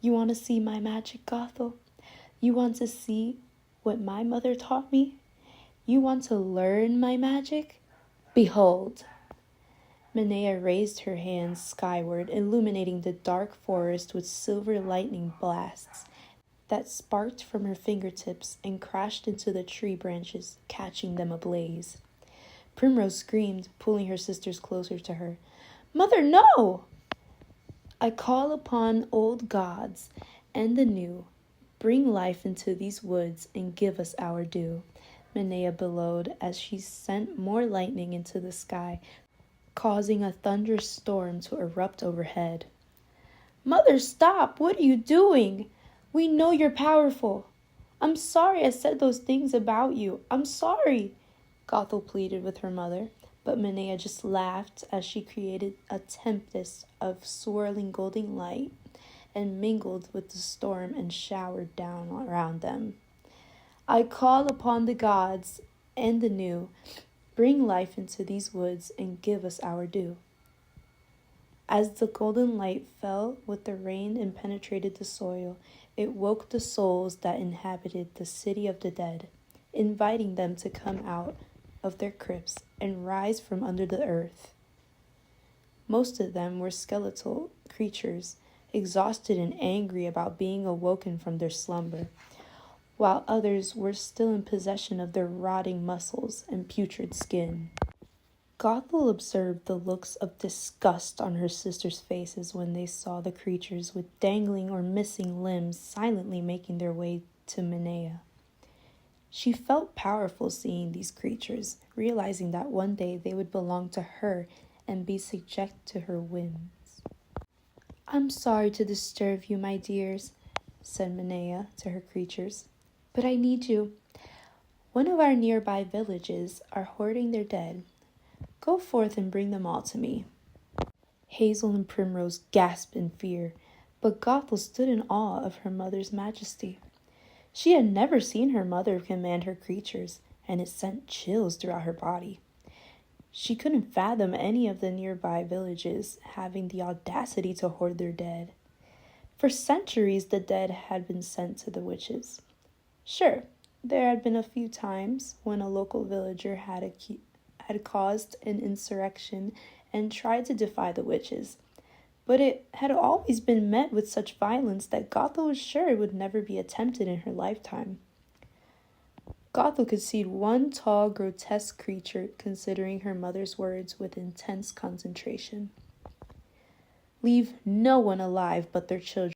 You want to see my magic, Gothel? You want to see what my mother taught me? You want to learn my magic? Behold!" Minaya raised her hands skyward, illuminating the dark forest with silver lightning blasts that sparked from her fingertips and crashed into the tree branches, catching them ablaze. Primrose screamed, pulling her sisters closer to her. "Mother, no!" "I call upon old gods and the new. Bring life into these woods and give us our due," Minaya bellowed as she sent more lightning into the sky, causing a thunderous storm to erupt overhead. "Mother, stop! What are you doing? We know you're powerful. I'm sorry I said those things about you. I'm sorry," Gothel pleaded with her mother, but Minaya just laughed as she created a tempest of swirling golden light and mingled with the storm and showered down around them. "I call upon the gods and the new. Bring life into these woods and give us our due." As the golden light fell with the rain and penetrated the soil, it woke the souls that inhabited the city of the dead, inviting them to come out of their crypts and rise from under the earth. Most of them were skeletal creatures, exhausted and angry about being awoken from their slumber, while others were still in possession of their rotting muscles and putrid skin. Gothel observed the looks of disgust on her sisters' faces when they saw the creatures with dangling or missing limbs silently making their way to Minaya. She felt powerful seeing these creatures, realizing that one day they would belong to her and be subject to her whims. "I'm sorry to disturb you, my dears," said Minaya to her creatures, "but I need you. One of our nearby villages are hoarding their dead. Go forth and bring them all to me." Hazel and Primrose gasped in fear, but Gothel stood in awe of her mother's majesty. She had never seen her mother command her creatures, and it sent chills throughout her body. She couldn't fathom any of the nearby villages having the audacity to hoard their dead. For centuries, the dead had been sent to the witches. Sure, there had been a few times when a local villager had caused an insurrection and tried to defy the witches, but it had always been met with such violence that Gothel was sure it would never be attempted in her lifetime. Gothel could see one tall, grotesque creature considering her mother's words with intense concentration. "Leave no one alive but their children